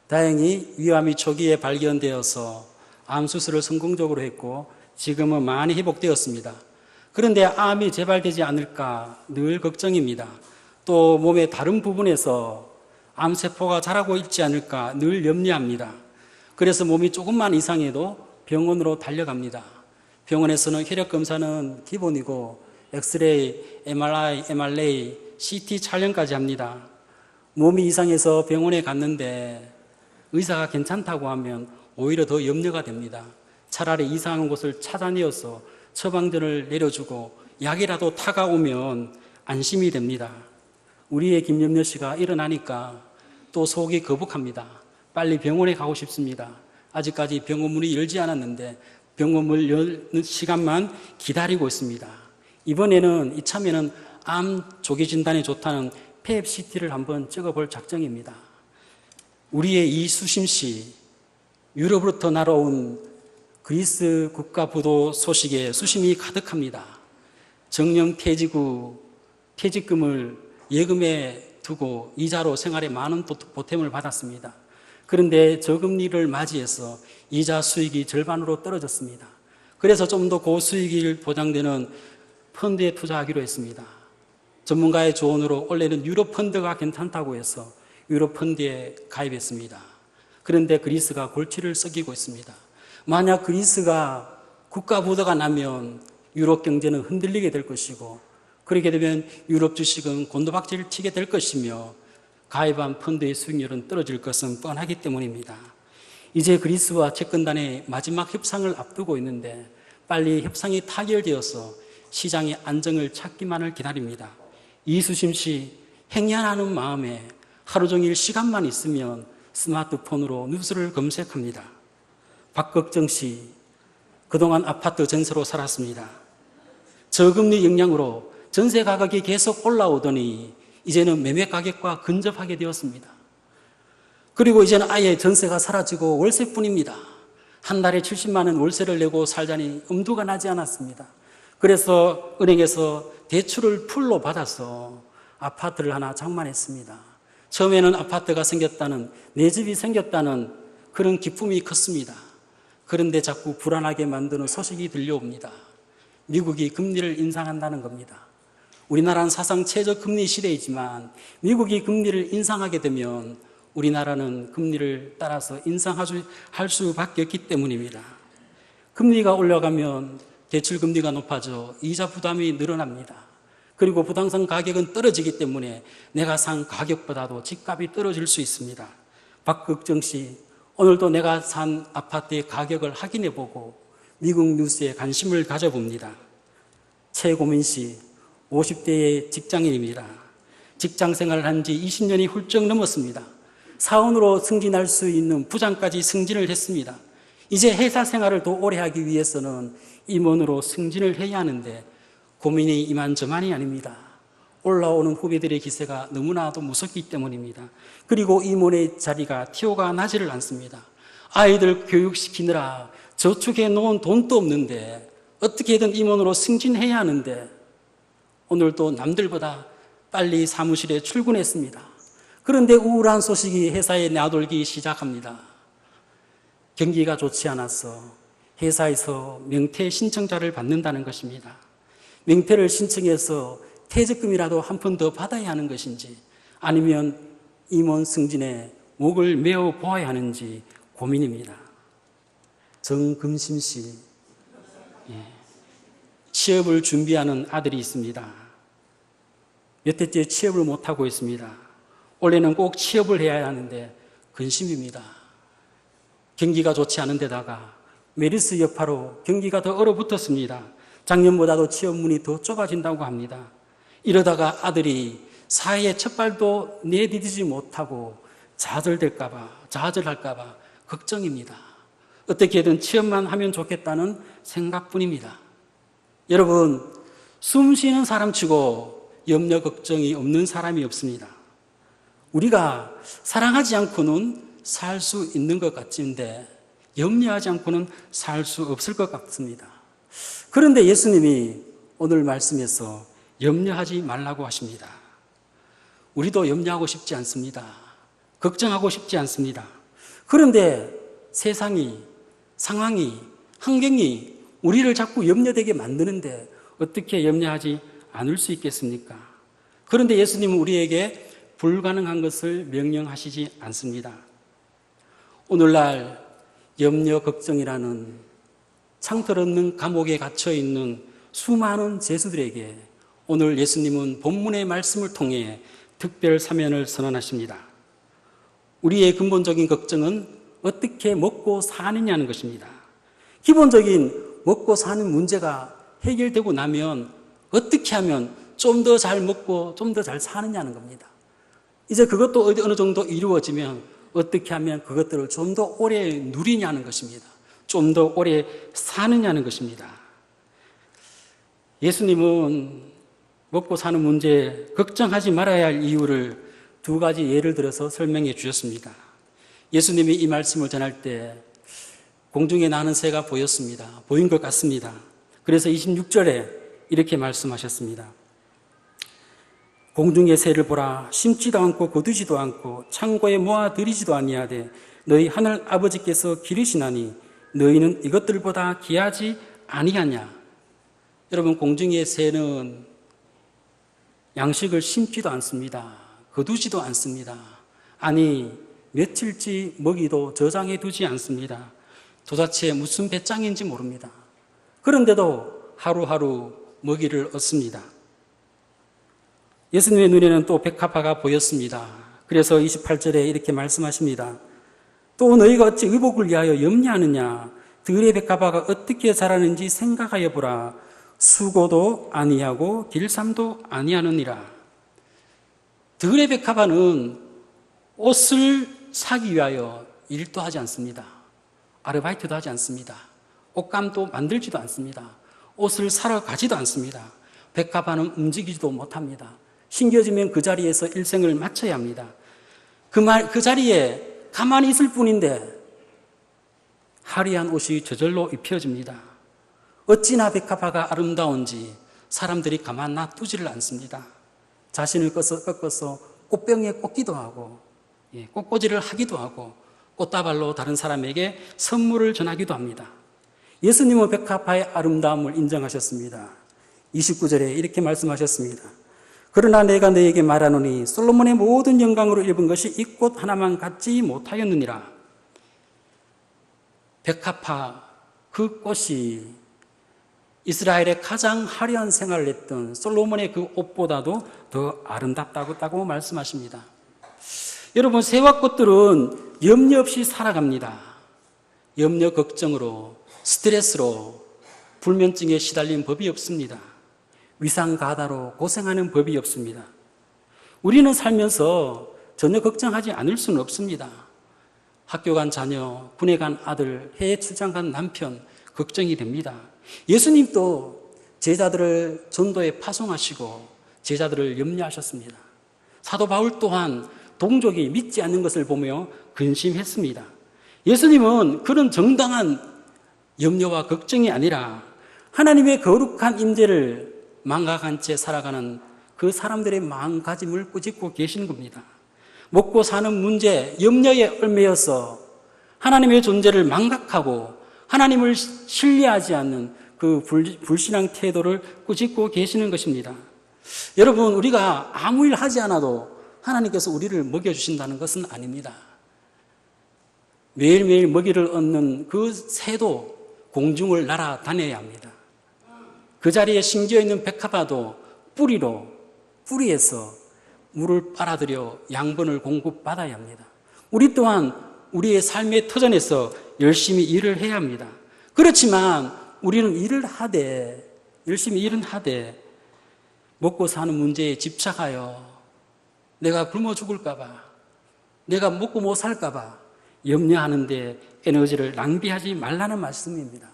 다행히 위암이 초기에 발견되어서 암 수술을 성공적으로 했고 지금은 많이 회복되었습니다. 그런데 암이 재발되지 않을까 늘 걱정입니다. 또 몸의 다른 부분에서 암세포가 자라고 있지 않을까 늘 염려합니다. 그래서 몸이 조금만 이상해도 병원으로 달려갑니다. 병원에서는 혈액 검사는 기본이고 엑스레이, MRI, CT 촬영까지 합니다. 몸이 이상해서 병원에 갔는데 의사가 괜찮다고 하면 오히려 더 염려가 됩니다. 차라리 이상한 곳을 찾아내어서 처방전을 내려주고 약이라도 타가오면 안심이 됩니다. 우리의 김염려 씨가 일어나니까 또 속이 거북합니다. 빨리 병원에 가고 싶습니다. 아직까지 병원 문이 열지 않았는데 병원 문 여는 시간만 기다리고 있습니다. 이참에는 암 조기 진단에 좋다는 폐앱CT를 한번 찍어볼 작정입니다. 우리의 이수심 씨, 유럽으로부터 날아온 그리스 국가 부도 소식에 수심이 가득합니다. 정년 퇴직 후 퇴직금을 예금에 두고 이자로 생활에 많은 보탬을 받았습니다. 그런데 저금리를 맞이해서 이자 수익이 절반으로 떨어졌습니다. 그래서 좀 더 고수익이 보장되는 펀드에 투자하기로 했습니다. 전문가의 조언으로 원래는 유럽 펀드가 괜찮다고 해서 유럽 펀드에 가입했습니다. 그런데 그리스가 골치를 썩이고 있습니다. 만약 그리스가 국가 부도가 나면 유럽 경제는 흔들리게 될 것이고 그렇게 되면 유럽 주식은 곤두박질 치게 될 것이며 가입한 펀드의 수익률은 떨어질 것은 뻔하기 때문입니다. 이제 그리스와 채권단의 마지막 협상을 앞두고 있는데 빨리 협상이 타결되어서 시장의 안정을 찾기만을 기다립니다. 이수심 씨 행여하는 마음에 하루 종일 시간만 있으면 스마트폰으로 뉴스를 검색합니다. 박걱정 씨 그동안 아파트 전세로 살았습니다. 저금리 영향으로 전세 가격이 계속 올라오더니 이제는 매매 가격과 근접하게 되었습니다. 그리고 이제는 아예 전세가 사라지고 월세뿐입니다. 한 달에 70만 원 월세를 내고 살자니 엄두가 나지 않았습니다. 그래서 은행에서 대출을 풀로 받아서 아파트를 하나 장만했습니다. 처음에는 아파트가 생겼다는, 내 집이 생겼다는 그런 기쁨이 컸습니다. 그런데 자꾸 불안하게 만드는 소식이 들려옵니다. 미국이 금리를 인상한다는 겁니다. 우리나라는 사상 최저 금리 시대이지만 미국이 금리를 인상하게 되면 우리나라는 금리를 따라서 인상할 수밖에 없기 때문입니다. 금리가 올라가면 대출 금리가 높아져 이자 부담이 늘어납니다. 그리고 부동산 가격은 떨어지기 때문에 내가 산 가격보다도 집값이 떨어질 수 있습니다. 박극정 씨, 오늘도 내가 산 아파트의 가격을 확인해보고 미국 뉴스에 관심을 가져봅니다. 최고민 씨, 50대의 직장인입니다. 직장 생활을 한 지 20년이 훌쩍 넘었습니다. 사원으로 승진할 수 있는 부장까지 승진을 했습니다. 이제 회사 생활을 더 오래 하기 위해서는 임원으로 승진을 해야 하는데 고민이 이만저만이 아닙니다. 올라오는 후배들의 기세가 너무나도 무섭기 때문입니다. 그리고 임원의 자리가 티오가 나지를 않습니다. 아이들 교육시키느라 저축해 놓은 돈도 없는데 어떻게든 임원으로 승진해야 하는데 오늘도 남들보다 빨리 사무실에 출근했습니다. 그런데 우울한 소식이 회사에 나돌기 시작합니다. 경기가 좋지 않아서 회사에서 명퇴 신청자를 받는다는 것입니다. 명퇴를 신청해서 퇴직금이라도 한 푼 더 받아야 하는 것인지 아니면 임원 승진에 목을 메어 보아야 하는지 고민입니다. 정금심 씨, 취업을 준비하는 아들이 있습니다. 몇 해째 취업을 못하고 있습니다. 올해는 꼭 취업을 해야 하는데 근심입니다. 경기가 좋지 않은 데다가 메르스 여파로 경기가 더 얼어붙었습니다. 작년보다도 취업 문이 더 좁아진다고 합니다. 이러다가 아들이 사회에 첫 발도 내디디지 못하고 좌절할까봐 걱정입니다. 어떻게든 취업만 하면 좋겠다는 생각뿐입니다. 여러분, 숨 쉬는 사람치고 염려 걱정이 없는 사람이 없습니다. 우리가 사랑하지 않고는 살 수 있는 것 같은데 염려하지 않고는 살 수 없을 것 같습니다. 그런데 예수님이 오늘 말씀에서 염려하지 말라고 하십니다. 우리도 염려하고 싶지 않습니다. 걱정하고 싶지 않습니다. 그런데 세상이, 상황이, 환경이 우리를 자꾸 염려되게 만드는데 어떻게 염려하지 않을 수 있겠습니까? 그런데 예수님은 우리에게 불가능한 것을 명령하시지 않습니다. 오늘날 염려, 걱정이라는 창틀 없는 감옥에 갇혀 있는 수많은 죄수들에게 오늘 예수님은 본문의 말씀을 통해 특별 사면을 선언하십니다. 우리의 근본적인 걱정은 어떻게 먹고 사느냐는 것입니다. 기본적인 먹고 사는 문제가 해결되고 나면 어떻게 하면 좀 더 잘 먹고 좀 더 잘 사느냐는 겁니다. 이제 그것도 어느 정도 이루어지면 어떻게 하면 그것들을 좀 더 오래 누리냐는 것입니다. 좀 더 오래 사느냐는 것입니다. 예수님은 먹고 사는 문제 걱정하지 말아야 할 이유를 두 가지 예를 들어서 설명해 주셨습니다. 예수님이 이 말씀을 전할 때 공중에 나는 새가 보였습니다. 보인 것 같습니다. 그래서 26절에 이렇게 말씀하셨습니다. 공중의 새를 보라. 심지도 않고 거두지도 않고 창고에 모아들이지도 아니하되 너희 하늘 아버지께서 기르시나니 너희는 이것들보다 귀하지 아니하냐. 여러분, 공중의 새는 양식을 심지도 않습니다. 거두지도 않습니다. 아니, 며칠치 먹이도 저장해 두지 않습니다. 도대체 무슨 배짱인지 모릅니다. 그런데도 하루하루 먹이를 얻습니다. 예수님의 눈에는 또 백합화가 보였습니다. 그래서 28절에 이렇게 말씀하십니다. 또 너희가 어찌 의복을 위하여 염려하느냐. 들의 백합화가 어떻게 자라는지 생각하여 보라. 수고도 아니하고 길쌈도 아니하느니라. 들의 백합화는 옷을 사기 위하여 일도 하지 않습니다. 아르바이트도 하지 않습니다. 옷감도 만들지도 않습니다. 옷을 사러 가지도 않습니다. 백합화는 움직이지도 못합니다. 신겨지면 그 자리에서 일생을 마쳐야 합니다. 그 자리에 가만히 있을 뿐인데 화려한 옷이 저절로 입혀집니다. 어찌나 백합화가 아름다운지 사람들이 가만 놔두지를 않습니다. 자신을 꺾어서 꽃병에 꽂기도 하고 꽃꽂이를 하기도 하고 꽃다발로 다른 사람에게 선물을 전하기도 합니다. 예수님은 백합화의 아름다움을 인정하셨습니다. 29절에 이렇게 말씀하셨습니다. 그러나 내가 너에게 말하노니 솔로몬의 모든 영광으로 입은 것이 이 꽃 하나만 갖지 못하였느니라. 백합화, 그 꽃이 이스라엘의 가장 화려한 생활을 했던 솔로몬의 그 옷보다도 더 아름답다고 말씀하십니다. 여러분, 새와 꽃들은 염려 없이 살아갑니다. 염려, 걱정으로, 스트레스로, 불면증에 시달린 법이 없습니다. 위상가다로 고생하는 법이 없습니다. 우리는 살면서 전혀 걱정하지 않을 수는 없습니다. 학교 간 자녀, 군에 간 아들, 해외 출장 간 남편, 걱정이 됩니다. 예수님도 제자들을 전도에 파송하시고 제자들을 염려하셨습니다. 사도 바울 또한 동족이 믿지 않는 것을 보며 근심했습니다. 예수님은 그런 정당한 염려와 걱정이 아니라 하나님의 거룩한 임재를 망각한 채 살아가는 그 사람들의 마음가짐을 꾸짖고 계시는 겁니다. 먹고 사는 문제, 염려에 얽매여서 하나님의 존재를 망각하고 하나님을 신뢰하지 않는 그 불신앙 태도를 꾸짖고 계시는 것입니다. 여러분, 우리가 아무 일 하지 않아도 하나님께서 우리를 먹여주신다는 것은 아닙니다. 매일매일 먹이를 얻는 그 새도 공중을 날아다녀야 합니다. 그 자리에 심겨 있는 백합화도 뿌리에서 물을 빨아들여 양분을 공급받아야 합니다. 우리 또한 우리의 삶의 터전에서 열심히 일을 해야 합니다. 그렇지만 우리는 열심히 일은 하되 먹고 사는 문제에 집착하여 내가 굶어 죽을까봐, 내가 먹고 못 살까봐 염려하는데 에너지를 낭비하지 말라는 말씀입니다.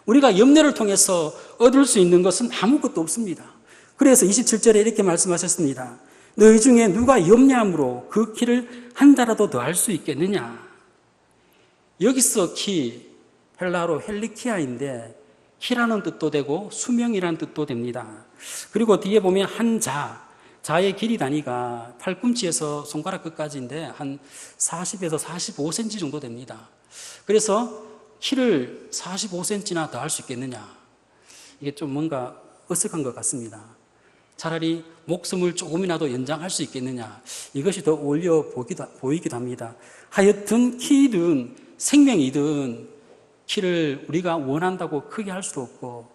우리가 염려를 통해서 얻을 수 있는 것은 아무것도 없습니다. 그래서 27절에 이렇게 말씀하셨습니다. 너희 중에 누가 염려함으로 그 키를 한 자라도 더 할 수 있겠느냐. 여기서 키, 헬라어로 헬리키아인데 키라는 뜻도 되고 수명이라는 뜻도 됩니다. 그리고 뒤에 보면 한 자, 자의 길이 단위가 팔꿈치에서 손가락 끝까지인데 한 40에서 45cm 정도 됩니다. 그래서 키를 45cm나 더 할 수 있겠느냐? 이게 좀 뭔가 어색한 것 같습니다. 차라리 목숨을 조금이라도 연장할 수 있겠느냐? 이것이 더 어울려 보이기도 합니다. 하여튼 키든 생명이든 키를 우리가 원한다고 크게 할 수도 없고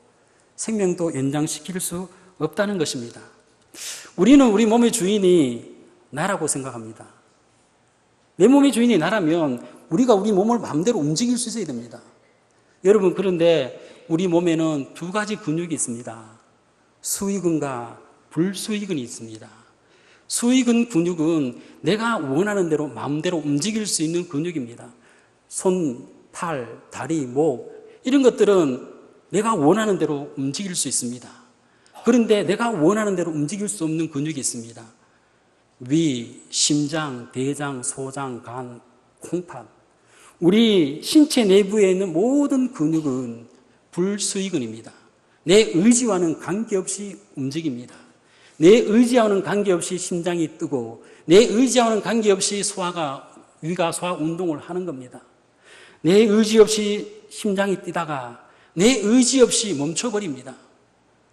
생명도 연장시킬 수 없다는 것입니다. 우리는 우리 몸의 주인이 나라고 생각합니다. 내 몸의 주인이 나라면 우리가 우리 몸을 마음대로 움직일 수 있어야 됩니다. 여러분, 그런데 우리 몸에는 두 가지 근육이 있습니다. 수의근과 불수의근이 있습니다. 수의근 근육은 내가 원하는 대로 마음대로 움직일 수 있는 근육입니다. 손, 팔, 다리, 목 이런 것들은 내가 원하는 대로 움직일 수 있습니다. 그런데 내가 원하는 대로 움직일 수 없는 근육이 있습니다. 위, 심장, 대장, 소장, 간, 콩팥. 우리 신체 내부에 있는 모든 근육은 불수의근입니다. 내 의지와는 관계없이 움직입니다. 내 의지와는 관계없이 심장이 뜨고 내 의지와는 관계없이 위가 소화 운동을 하는 겁니다. 내 의지 없이 심장이 뛰다가 내 의지 없이 멈춰버립니다.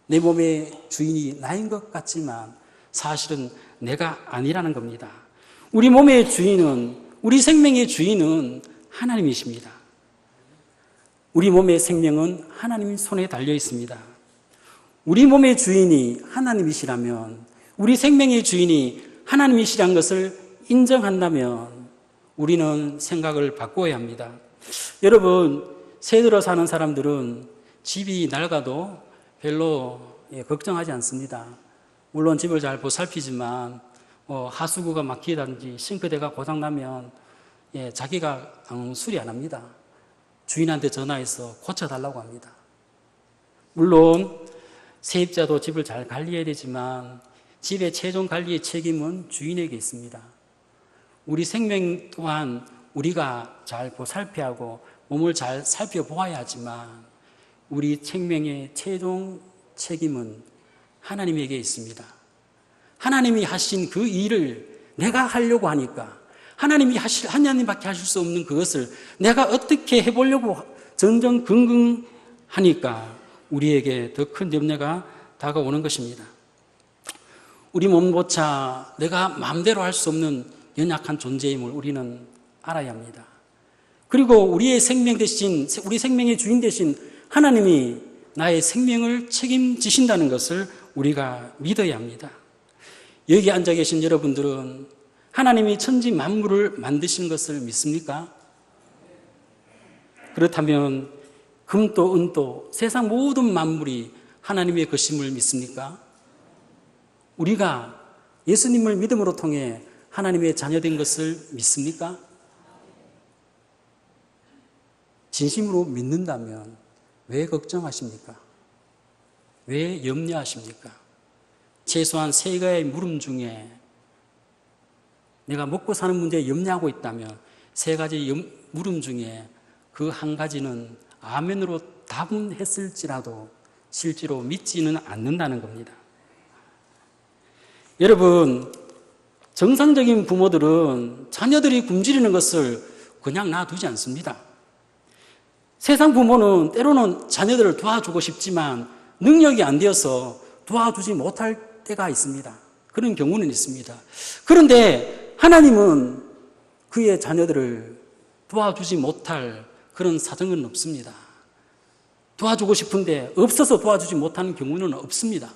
내 몸의 주인이 나인 것 같지만 사실은 내가 아니라는 겁니다. 우리 몸의 주인은, 우리 생명의 주인은 하나님이십니다. 우리 몸의 생명은 하나님 손에 달려 있습니다. 우리 몸의 주인이 하나님이시라면, 우리 생명의 주인이 하나님이시란 것을 인정한다면 우리는 생각을 바꿔야 합니다. 여러분, 새 들어 사는 사람들은 집이 낡아도 별로 걱정하지 않습니다. 물론 집을 잘 보살피지만 하수구가 막히다든지 싱크대가 고장나면 자기가 수리 안 합니다. 주인한테 전화해서 고쳐달라고 합니다. 물론 세입자도 집을 잘 관리해야 되지만 집의 최종 관리의 책임은 주인에게 있습니다. 우리 생명 또한 우리가 잘 보살펴야 하고 몸을 잘 살펴보아야 하지만 우리 생명의 최종 책임은 하나님에게 있습니다. 하나님이 하신 그 일을 내가 하려고 하니까 하나님밖에 하실 수 없는 그것을 내가 어떻게 해보려고 전전긍긍하니까 우리에게 더 큰 염려가 다가오는 것입니다. 우리 몸조차 내가 마음대로 할 수 없는 연약한 존재임을 우리는 알아야 합니다. 그리고 우리의 생명 대신, 우리 생명의 주인 대신 하나님이 나의 생명을 책임지신다는 것을 우리가 믿어야 합니다. 여기 앉아 계신 여러분들은 하나님이 천지 만물을 만드신 것을 믿습니까? 그렇다면 금도 은도 세상 모든 만물이 하나님의 것임을 믿습니까? 우리가 예수님을 믿음으로 통해 하나님의 자녀된 것을 믿습니까? 진심으로 믿는다면 왜 걱정하십니까? 왜 염려하십니까? 최소한 세 가지의 물음 중에 내가 먹고 사는 문제에 염려하고 있다면 세 가지 물음 중에 그 한 가지는 아멘으로 답은 했을지라도 실제로 믿지는 않는다는 겁니다. 여러분, 정상적인 부모들은 자녀들이 굶주리는 것을 그냥 놔두지 않습니다. 세상 부모는 때로는 자녀들을 도와주고 싶지만 능력이 안 되어서 도와주지 못할 때가 있습니다. 그런 경우는 있습니다. 그런데 하나님은 그의 자녀들을 도와주지 못할 그런 사정은 없습니다. 도와주고 싶은데 없어서 도와주지 못하는 경우는 없습니다.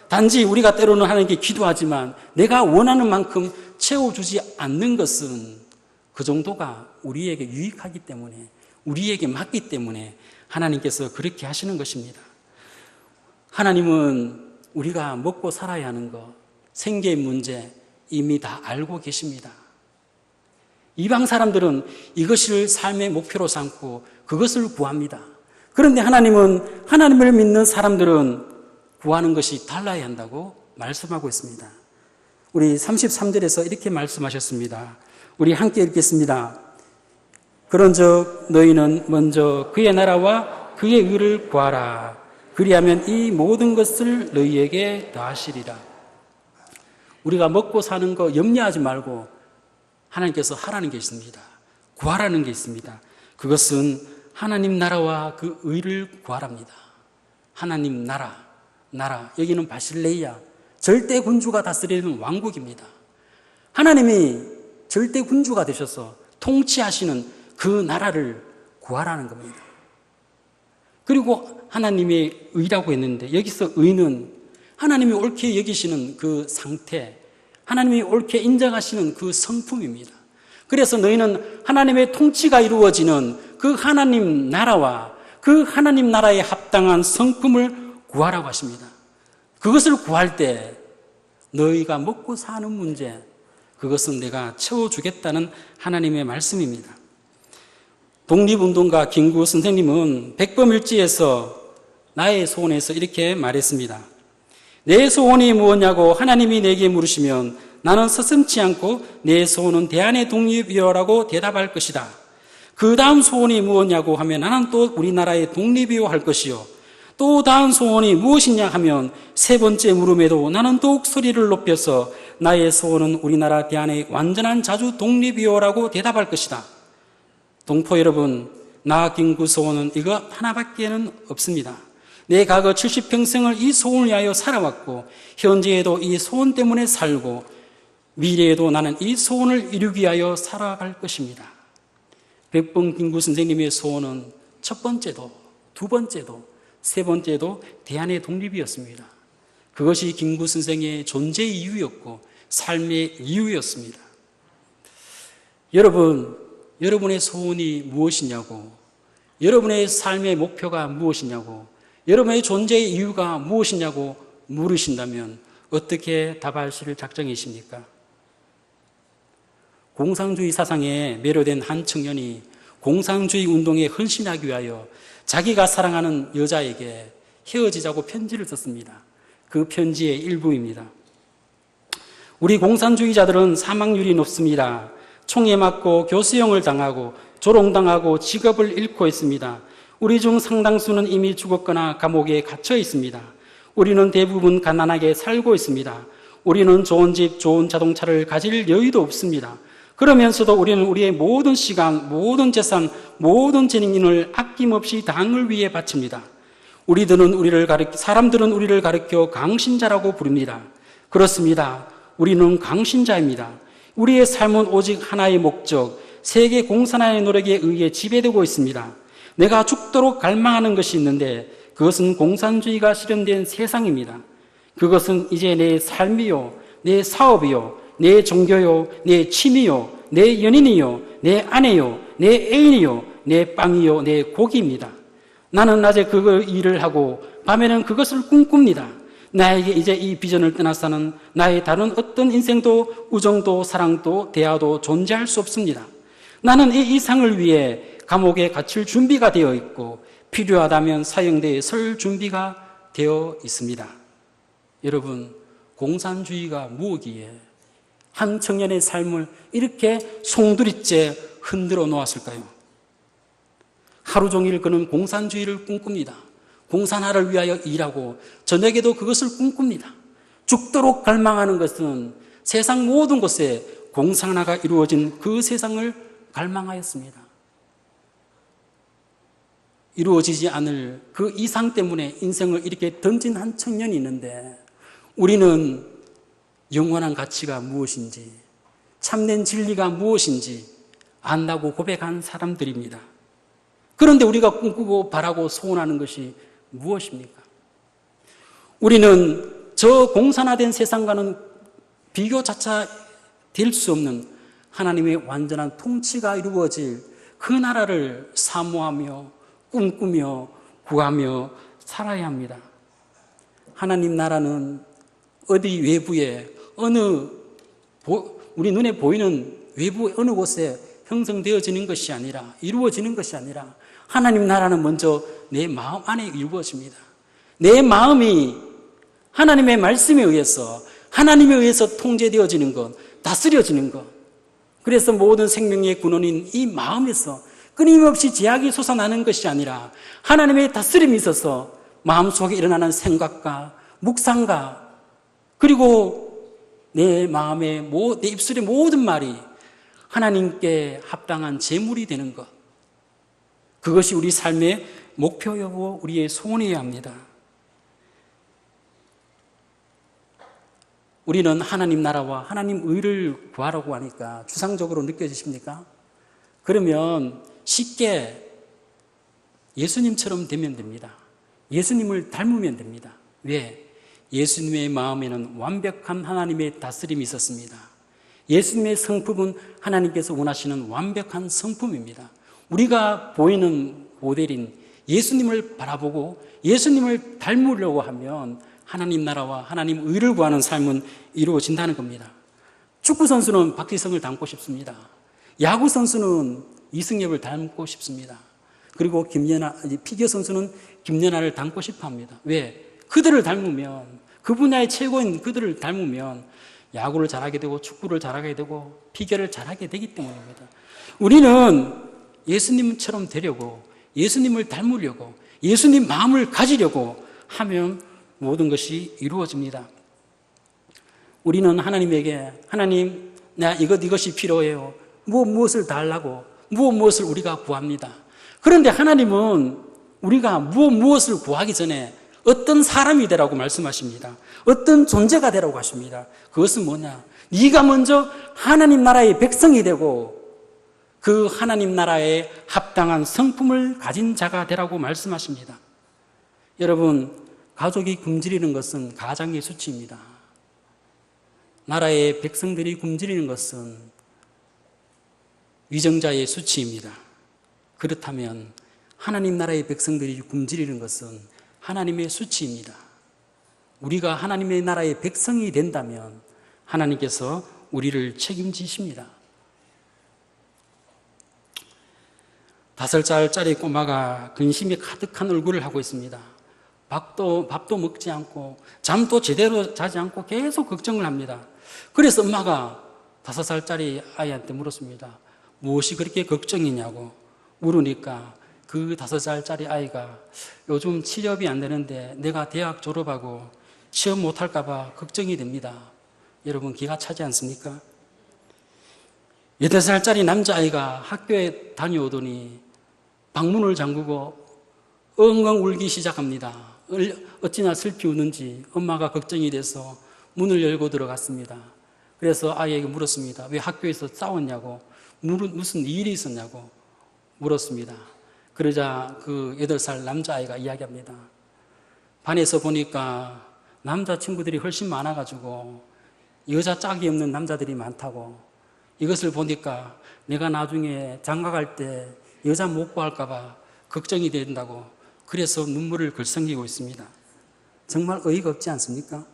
단지 우리가 때로는 하나님께 기도하지만 내가 원하는 만큼 채워주지 않는 것은 그 정도가 우리에게 유익하기 때문에, 우리에게 맞기 때문에 하나님께서 그렇게 하시는 것입니다. 하나님은 우리가 먹고 살아야 하는 것, 생계의 문제 이미 다 알고 계십니다. 이방 사람들은 이것을 삶의 목표로 삼고 그것을 구합니다. 그런데 하나님은, 하나님을 믿는 사람들은 구하는 것이 달라야 한다고 말씀하고 있습니다. 우리 33절에서 이렇게 말씀하셨습니다. 우리 함께 읽겠습니다. 그런즉 너희는 먼저 그의 나라와 그의 의를 구하라. 그리하면 이 모든 것을 너희에게 더하시리라. 우리가 먹고 사는 거 염려하지 말고 하나님께서 하라는 게 있습니다. 구하라는 게 있습니다. 그것은 하나님 나라와 그 의를 구하랍니다. 하나님 나라. 여기는 바실레이아, 절대 군주가 다스리는 왕국입니다. 하나님이 절대 군주가 되셔서 통치하시는 그 나라를 구하라는 겁니다. 그리고 하나님의 의라고 했는데 여기서 의는 하나님이 옳게 여기시는 그 상태, 하나님이 옳게 인정하시는 그 성품입니다. 그래서 너희는 하나님의 통치가 이루어지는 그 하나님 나라와 그 하나님 나라에 합당한 성품을 구하라고 하십니다. 그것을 구할 때 너희가 먹고 사는 문제, 그것은 내가 채워주겠다는 하나님의 말씀입니다. 독립운동가 김구 선생님은 백범일지에서 나의 소원에서 이렇게 말했습니다. 내 소원이 무엇냐고 하나님이 내게 물으시면 나는 서슴지 않고 내 소원은 대한의 독립이요라고 대답할 것이다. 그 다음 소원이 무엇냐고 하면 나는 또 우리나라의 독립이요 할 것이요. 또 다음 소원이 무엇이냐 하면 세 번째 물음에도 나는 더욱 소리를 높여서 나의 소원은 우리나라 대한의 완전한 자주 독립이요라고 대답할 것이다. 동포 여러분, 나 김구 소원은 이거 하나밖에는 없습니다. 내 과거 70평생을 이 소원을 위하여 살아왔고 현재에도 이 소원 때문에 살고 미래에도 나는 이 소원을 이루기 위하여 살아갈 것입니다. 백범 김구 선생님의 소원은 첫 번째도 두 번째도 세 번째도 대한의 독립이었습니다. 그것이 김구 선생의 존재의 이유였고 삶의 이유였습니다. 여러분의 소원이 무엇이냐고, 여러분의 삶의 목표가 무엇이냐고, 여러분의 존재의 이유가 무엇이냐고 물으신다면 어떻게 답하실 작정이십니까? 공산주의 사상에 매료된 한 청년이 공산주의 운동에 헌신하기 위하여 자기가 사랑하는 여자에게 헤어지자고 편지를 썼습니다. 그 편지의 일부입니다. 우리 공산주의자들은 사망률이 높습니다. 총에 맞고 교수형을 당하고 조롱당하고 직업을 잃고 있습니다. 우리 중 상당수는 이미 죽었거나 감옥에 갇혀 있습니다. 우리는 대부분 가난하게 살고 있습니다. 우리는 좋은 집, 좋은 자동차를 가질 여유도 없습니다. 그러면서도 우리는 우리의 모든 시간, 모든 재산, 모든 재능을 아낌없이 당을 위해 바칩니다. 사람들은 우리를 가리켜 강신자라고 부릅니다. 그렇습니다. 우리는 강신자입니다. 우리의 삶은 오직 하나의 목적, 세계 공산화의 노력에 의해 지배되고 있습니다. 내가 죽도록 갈망하는 것이 있는데 그것은 공산주의가 실현된 세상입니다. 그것은 이제 내 삶이요, 내 사업이요, 내 종교요, 내 취미요, 내 연인이요, 내 아내요, 내 애인이요, 내 빵이요, 내 고기입니다. 나는 낮에 그 일을 하고 밤에는 그것을 꿈꿉니다. 나에게 이제 이 비전을 떠나서는 나의 다른 어떤 인생도 우정도 사랑도 대화도 존재할 수 없습니다. 나는 이 이상을 위해 감옥에 갇힐 준비가 되어 있고 필요하다면 사형대에 설 준비가 되어 있습니다. 여러분, 공산주의가 무엇이기에 한 청년의 삶을 이렇게 송두리째 흔들어 놓았을까요? 하루 종일 그는 공산주의를 꿈꿉니다. 공산화를 위하여 일하고 저녁에도 그것을 꿈꿉니다. 죽도록 갈망하는 것은 세상 모든 곳에 공산화가 이루어진 그 세상을 갈망하였습니다. 이루어지지 않을 그 이상 때문에 인생을 이렇게 던진 한 청년이 있는데 우리는 영원한 가치가 무엇인지, 참된 진리가 무엇인지 안다고 고백한 사람들입니다. 그런데 우리가 꿈꾸고 바라고 소원하는 것이 무엇입니까? 우리는 저 공산화된 세상과는 비교자차 될 수 없는 하나님의 완전한 통치가 이루어질 그 나라를 사모하며 꿈꾸며 구하며 살아야 합니다. 하나님 나라는 어디 외부에 우리 눈에 보이는 외부 어느 곳에 형성되어지는 것이 아니라 이루어지는 것이 아니라 하나님 나라는 먼저 내 마음 안에 이루어집니다. 내 마음이 하나님의 말씀에 의해서 하나님에 의해서 통제되어지는 것, 다스려지는 것. 그래서 모든 생명의 근원인 이 마음에서 끊임없이 제약이 솟아나는 것이 아니라 하나님의 다스림이 있어서 마음속에 일어나는 생각과 묵상과 그리고 내 마음에, 내 입술의 모든 말이 하나님께 합당한 제물이 되는 것. 그것이 우리 삶의 목표이고 우리의 소원이어야 합니다. 우리는 하나님 나라와 하나님 의를 구하라고 하니까 추상적으로 느껴지십니까? 그러면 쉽게 예수님처럼 되면 됩니다. 예수님을 닮으면 됩니다. 왜? 예수님의 마음에는 완벽한 하나님의 다스림이 있었습니다. 예수님의 성품은 하나님께서 원하시는 완벽한 성품입니다. 우리가 보이는 모델인 예수님을 바라보고 예수님을 닮으려고 하면 하나님 나라와 하나님 의를 구하는 삶은 이루어진다는 겁니다. 축구 선수는 박지성을 닮고 싶습니다. 야구 선수는 이승엽을 닮고 싶습니다. 그리고 피겨 선수는 김연아를 닮고 싶어 합니다. 왜? 그들을 닮으면, 그 분야의 최고인 그들을 닮으면 야구를 잘하게 되고 축구를 잘하게 되고 피겨를 잘하게 되기 때문입니다. 우리는 예수님처럼 되려고, 예수님을 닮으려고, 예수님 마음을 가지려고 하면 모든 것이 이루어집니다. 우리는 하나님에게, 하나님, 나 이것이 필요해요. 무엇을 달라고, 무엇을 우리가 구합니다. 그런데 하나님은 우리가 무엇을 구하기 전에 어떤 사람이 되라고 말씀하십니다. 어떤 존재가 되라고 하십니다. 그것은 뭐냐? 네가 먼저 하나님 나라의 백성이 되고 그 하나님 나라에 합당한 성품을 가진 자가 되라고 말씀하십니다. 여러분, 가족이 굶주리는 것은 가장의 수치입니다. 나라의 백성들이 굶주리는 것은 위정자의 수치입니다. 그렇다면 하나님 나라의 백성들이 굶주리는 것은 하나님의 수치입니다. 우리가 하나님의 나라의 백성이 된다면 하나님께서 우리를 책임지십니다. 5살짜리 꼬마가 근심이 가득한 얼굴을 하고 있습니다. 밥도 먹지 않고 잠도 제대로 자지 않고 계속 걱정을 합니다. 그래서 엄마가 5살짜리 아이한테 물었습니다. 무엇이 그렇게 걱정이냐고 물으니까 그 5살짜리 아이가 요즘 취업이 안 되는데 내가 대학 졸업하고 시험 못할까 봐 걱정이 됩니다. 여러분, 기가 차지 않습니까? 8살짜리 남자아이가 학교에 다녀오더니 방문을 잠그고 엉엉 울기 시작합니다. 어찌나 슬피 우는지 엄마가 걱정이 돼서 문을 열고 들어갔습니다. 그래서 아이에게 물었습니다. 왜 학교에서 싸웠냐고, 무슨 일이 있었냐고 물었습니다. 그러자 그 8살 남자아이가 이야기합니다. 반에서 보니까 남자친구들이 훨씬 많아가지고 여자 짝이 없는 남자들이 많다고, 이것을 보니까 내가 나중에 장가 갈 때 여자 못 구할까봐 걱정이 된다고, 그래서 눈물을 글썽이고 있습니다. 정말 어이가 없지 않습니까?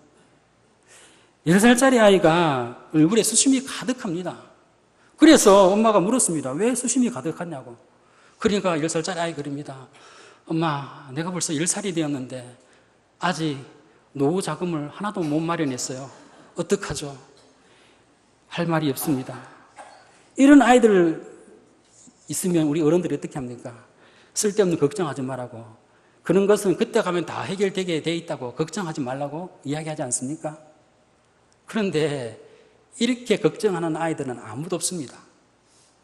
10살짜리 아이가 얼굴에 수심이 가득합니다. 그래서 엄마가 물었습니다. 왜 수심이 가득하냐고. 그러니까 10살짜리 아이 그럽니다. 엄마, 내가 벌써 10살이 되었는데 아직 노후 자금을 하나도 못 마련했어요. 어떡하죠? 할 말이 없습니다. 이런 아이들 있으면 우리 어른들이 어떻게 합니까? 쓸데없는 걱정하지 말라고, 그런 것은 그때 가면 다 해결되게 돼 있다고 걱정하지 말라고 이야기하지 않습니까? 그런데 이렇게 걱정하는 아이들은 아무도 없습니다.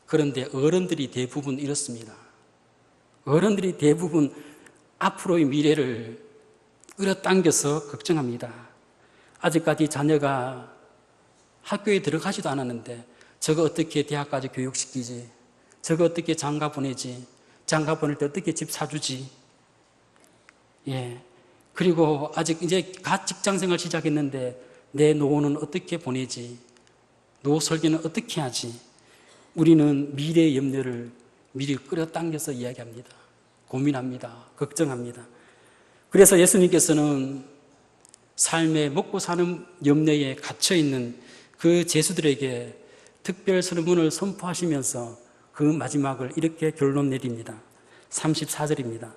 그런데 어른들이 대부분 이렇습니다. 어른들이 대부분 앞으로의 미래를 끌어당겨서 걱정합니다. 아직까지 자녀가 학교에 들어가지도 않았는데 저거 어떻게 대학까지 교육시키지? 저거 어떻게 장가 보내지? 장가 보낼 때 어떻게 집 사주지? 예. 그리고 아직 이제 갓 직장생활 시작했는데 내 노후는 어떻게 보내지? 노후 설계는 어떻게 하지? 우리는 미래의 염려를 미리 끌어당겨서 이야기합니다. 고민합니다. 걱정합니다. 그래서 예수님께서는 삶에 먹고 사는 염려에 갇혀있는 그 제수들에게 특별 설문을 선포하시면서 그 마지막을 이렇게 결론 내립니다. 34절입니다.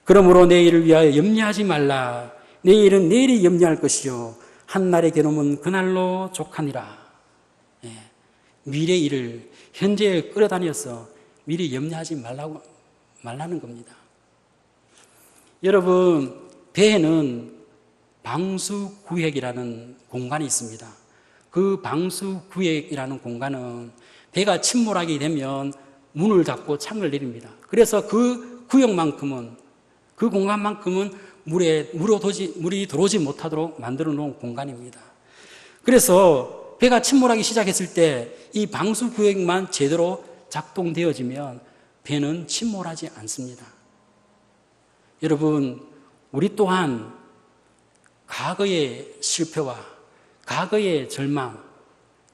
그러므로 내일을 위하여 염려하지 말라. 내일은 내일이 염려할 것이요 한날의 괴로움은 그날로 족하니라. 예. 미래 일을 현재에 끌어다녀서 미리 염려하지 말라는 겁니다. 여러분, 배에는 방수구획이라는 공간이 있습니다. 그 방수구역이라는 공간은 배가 침몰하게 되면 문을 닫고 창을 내립니다. 그래서 그 구역만큼은, 그 공간만큼은 물이 들어오지 못하도록 만들어 놓은 공간입니다. 그래서 배가 침몰하기 시작했을 때 이 방수구역만 제대로 작동되어지면 배는 침몰하지 않습니다. 여러분, 우리 또한 과거의 실패와 과거의 절망,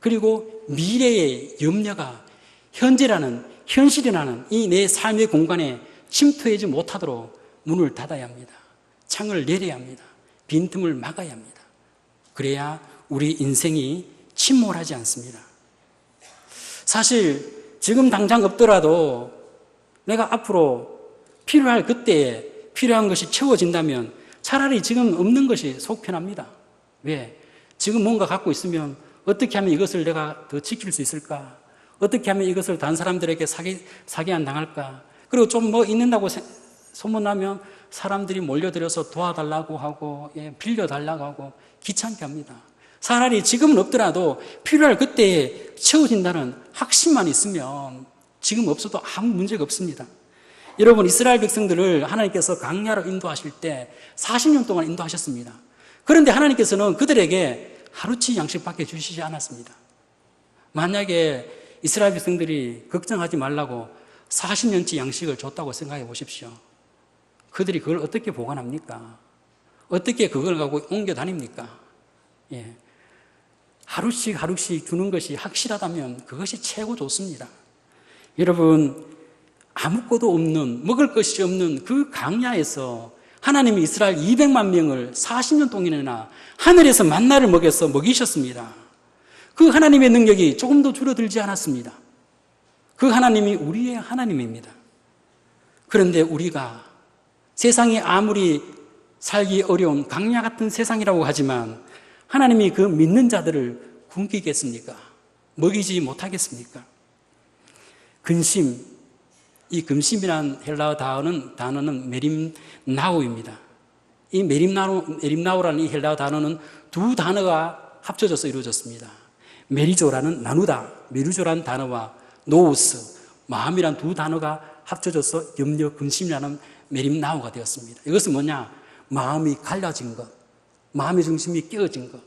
그리고 미래의 염려가 현실이라는 이 내 삶의 공간에 침투하지 못하도록 문을 닫아야 합니다. 창을 내려야 합니다. 빈틈을 막아야 합니다. 그래야 우리 인생이 침몰하지 않습니다. 사실 지금 당장 없더라도 내가 앞으로 필요할 그때에 필요한 것이 채워진다면 차라리 지금 없는 것이 속 편합니다. 왜? 지금 뭔가 갖고 있으면 어떻게 하면 이것을 내가 더 지킬 수 있을까? 어떻게 하면 이것을 다른 사람들에게 사기 안 당할까? 그리고 좀 뭐 있는다고 소문나면 사람들이 몰려들어서 도와달라고 하고, 빌려달라고 하고 귀찮게 합니다. 차라리 지금은 없더라도 필요할 그때에 채워진다는 확신만 있으면 지금 없어도 아무 문제가 없습니다. 여러분, 이스라엘 백성들을 하나님께서 광야로 인도하실 때 40년 동안 인도하셨습니다. 그런데 하나님께서는 그들에게 하루치 양식밖에 주시지 않았습니다. 만약에 이스라엘 백성들이 걱정하지 말라고 40년치 양식을 줬다고 생각해 보십시오. 그들이 그걸 어떻게 보관합니까? 어떻게 그걸 갖고 옮겨 다닙니까? 하루씩 주는 것이 확실하다면 그것이 최고 좋습니다. 여러분, 아무것도 없는, 먹을 것이 없는 그 광야에서 하나님이 이스라엘 200만 명을 40년 동안이나 하늘에서 만나를 먹여서 먹이셨습니다. 그 하나님의 능력이 조금도 줄어들지 않았습니다. 그 하나님이 우리의 하나님입니다. 그런데 우리가 세상이 아무리 살기 어려운 광야 같은 세상이라고 하지만 하나님이 그 믿는 자들을 굶기겠습니까? 먹이지 못하겠습니까? 근심, 이 근심이란 헬라어 단어는 메림나우입니다. 이 메림나우라는 이 헬라어 단어는 두 단어가 합쳐져서 이루어졌습니다. 메리조라는 나누다, 메리조라는 단어와 노우스, 마음이란 두 단어가 합쳐져서 염려, 근심이라는 메림나우가 되었습니다. 이것은 뭐냐? 마음이 갈라진 것, 마음의 중심이 깨어진 것,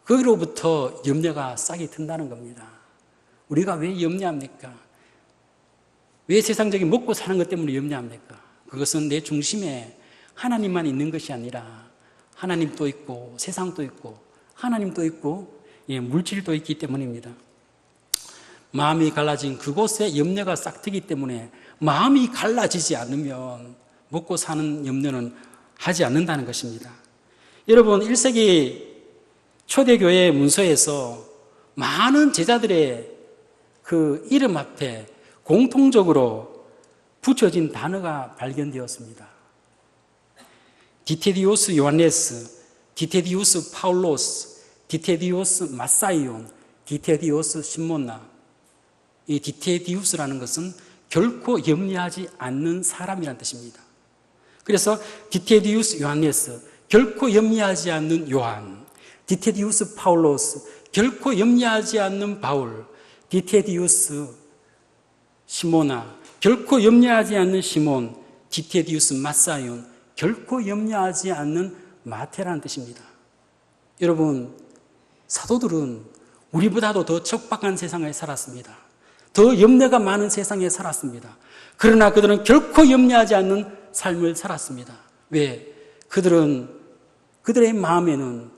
거기로부터 염려가 싹이 튼다는 겁니다. 우리가 왜 염려합니까? 왜 세상적인 먹고 사는 것 때문에 염려합니까? 그것은 내 중심에 하나님만 있는 것이 아니라 하나님도 있고 세상도 있고 하나님도 있고 물질도 있기 때문입니다. 마음이 갈라진 그곳에 염려가 싹트기 때문에 마음이 갈라지지 않으면 먹고 사는 염려는 하지 않는다는 것입니다. 여러분, 1세기 초대교회 문서에서 많은 제자들의 그 이름 앞에 공통적으로 붙여진 단어가 발견되었습니다. 디테디오스 요한네스, 디테디오스 파울로스, 디테디오스 마사이온, 디테디오스 시몬나. 이 디테디우스라는 것은 결코 염려하지 않는 사람이라는 뜻입니다. 그래서 디테디우스 요한네스, 결코 염려하지 않는 요한, 디테디우스 파울로스, 결코 염려하지 않는 바울, 디테디우스 시모나, 결코 염려하지 않는 시몬, 디테디우스 마사이온, 결코 염려하지 않는 마테라는 뜻입니다. 여러분, 사도들은 우리보다도 더 척박한 세상에 살았습니다. 더 염려가 많은 세상에 살았습니다. 그러나 그들은 결코 염려하지 않는 삶을 살았습니다. 왜? 그들의 마음에는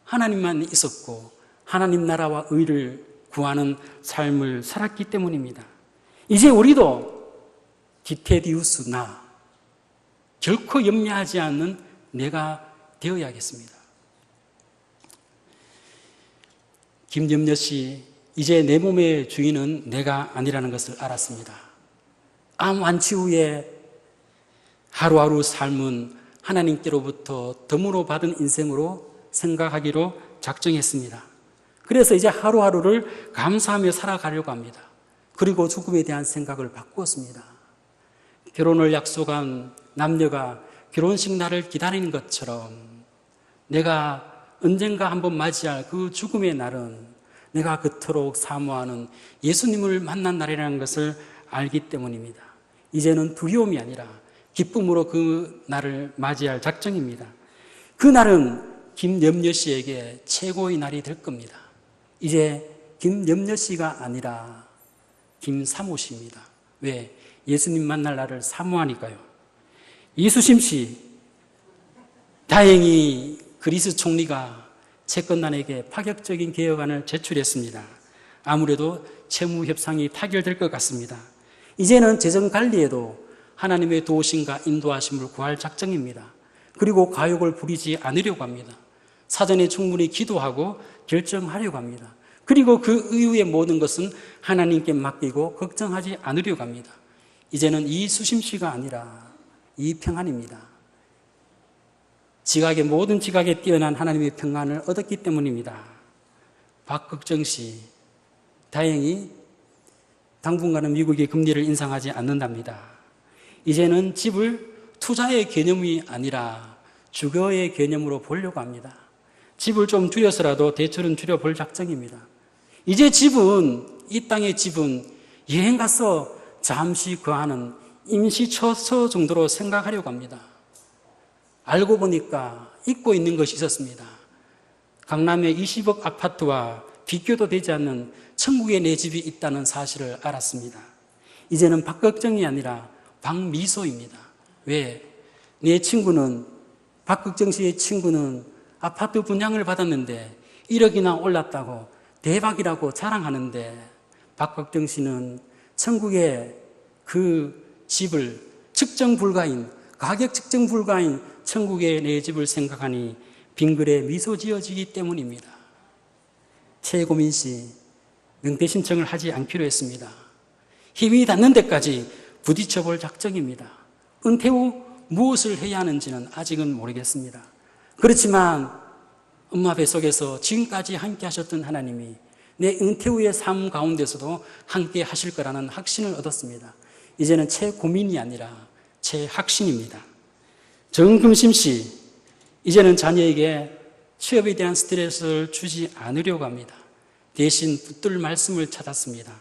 하나님만 있었고 하나님 나라와 의를 구하는 삶을 살았기 때문입니다. 이제 우리도 디테디우스 나, 결코 염려하지 않는 내가 되어야겠습니다. 김염려 씨, 이제 내 몸의 주인은 내가 아니라는 것을 알았습니다. 암 완치 후에 하루하루 삶은 하나님께로부터 덤으로 받은 인생으로 생각하기로 작정했습니다. 그래서 이제 하루하루를 감사하며 살아가려고 합니다. 그리고 죽음에 대한 생각을 바꾸었습니다. 결혼을 약속한 남녀가 결혼식 날을 기다리는 것처럼 내가 언젠가 한번 맞이할 그 죽음의 날은 내가 그토록 사모하는 예수님을 만난 날이라는 것을 알기 때문입니다. 이제는 두려움이 아니라 기쁨으로 그 날을 맞이할 작정입니다. 그 날은 김염려 씨에게 최고의 날이 될 겁니다. 이제 김염려 씨가 아니라 김사모 씨입니다. 왜? 예수님 만날 날을 사모하니까요. 이수심 씨, 다행히 그리스 총리가 채권단에게 파격적인 개혁안을 제출했습니다. 아무래도 채무 협상이 타결될 것 같습니다. 이제는 재정 관리에도 하나님의 도우심과 인도하심을 구할 작정입니다. 그리고 가욕을 부리지 않으려고 합니다. 사전에 충분히 기도하고 결정하려고 합니다. 그리고 그 이후의 모든 것은 하나님께 맡기고 걱정하지 않으려고 합니다. 이제는 이수심 씨가 아니라 이평안입니다. 모든 지각에 뛰어난 하나님의 평안을 얻었기 때문입니다. 박극정 씨, 다행히 당분간은 미국이 금리를 인상하지 않는답니다. 이제는 집을 투자의 개념이 아니라 주거의 개념으로 보려고 합니다. 집을 좀 줄여서라도 대출은 줄여볼 작정입니다. 이제 이 땅의 집은 여행 가서 잠시 거하는 임시처소 정도로 생각하려고 합니다. 알고 보니까 잊고 있는 것이 있었습니다. 강남의 20억 아파트와 비교도 되지 않는 천국에 내 집이 있다는 사실을 알았습니다. 이제는 박극정이 아니라 박미소입니다. 왜? 박극정 씨의 친구는 아파트 분양을 받았는데 1억이나 올랐다고 대박이라고 자랑하는데 박극정 씨는 천국의 그 집을 가격 측정 불가인 천국의 내 집을 생각하니 빙글에 미소 지어지기 때문입니다. 최고민 씨, 명퇴 신청을 하지 않기로 했습니다. 힘이 닿는 데까지 부딪혀볼 작정입니다. 은퇴 후 무엇을 해야 하는지는 아직은 모르겠습니다. 그렇지만 엄마 뱃속에서 지금까지 함께 하셨던 하나님이 내 은퇴 후의 삶 가운데서도 함께 하실 거라는 확신을 얻었습니다. 이제는 최고민이 아니라 최확신입니다. 정금심 씨, 이제는 자녀에게 취업에 대한 스트레스를 주지 않으려고 합니다. 대신 붙들 말씀을 찾았습니다.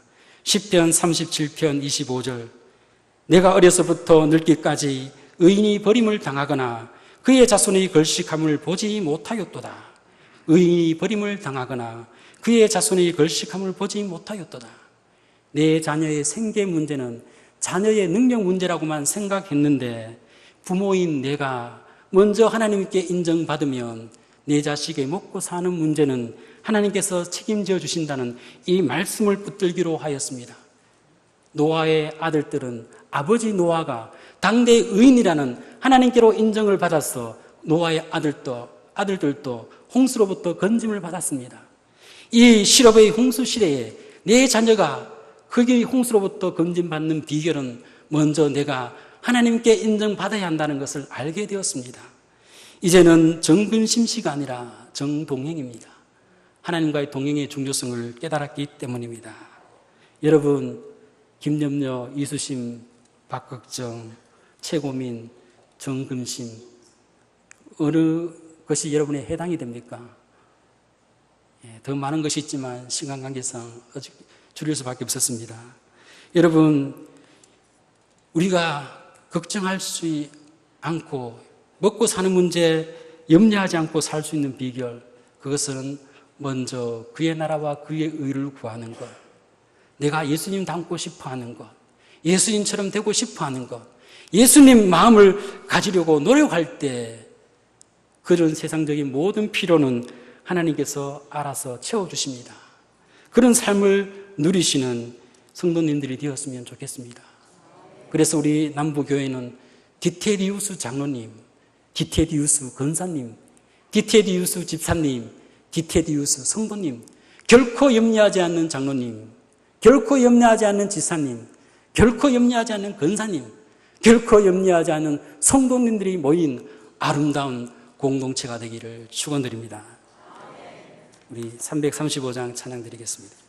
10편 37편 25절, 내가 어려서부터 늙기까지 의인이 버림을 당하거나 그의 자손의 걸식함을 보지 못하였도다. 의인이 버림을 당하거나 그의 자손의 걸식함을 보지 못하였도다. 내 자녀의 생계 문제는 자녀의 능력 문제라고만 생각했는데 부모인 내가 먼저 하나님께 인정받으면 내 자식의 먹고 사는 문제는 하나님께서 책임져 주신다는 이 말씀을 붙들기로 하였습니다. 노아의 아들들은 아버지 노아가 당대 의인이라는 하나님께로 인정을 받아서 노아의 아들들도 홍수로부터 건짐을 받았습니다. 이 실업의 홍수 시대에 내 자녀가 거기 홍수로부터 건짐받는 비결은 먼저 내가 하나님께 인정받아야 한다는 것을 알게 되었습니다. 이제는 정근심 씨가 아니라 정동행입니다. 하나님과의 동행의 중요성을 깨달았기 때문입니다. 여러분, 김염려, 이수심, 박극정, 최고민, 정금심, 어느 것이 여러분에 해당이 됩니까? 더 많은 것이 있지만 시간 관계상 줄일 수밖에 없었습니다. 여러분, 우리가 걱정할 수 않고 먹고 사는 문제 염려하지 않고 살 수 있는 비결, 그것은 먼저 그의 나라와 그의 의를 구하는 것, 내가 예수님 닮고 싶어하는 것, 예수님처럼 되고 싶어하는 것, 예수님 마음을 가지려고 노력할 때 그런 세상적인 모든 필요는 하나님께서 알아서 채워주십니다. 그런 삶을 누리시는 성도님들이 되었으면 좋겠습니다. 그래서 우리 남부교회는 디테디우스 장로님, 디테디우스 권사님, 디테디우스 집사님, 디테디우스 성도님, 결코 염려하지 않는 장로님, 결코 염려하지 않는 지사님, 결코 염려하지 않는 권사님, 결코 염려하지 않는 성도님들이 모인 아름다운 공동체가 되기를 축원드립니다. 우리 335장 찬양 드리겠습니다.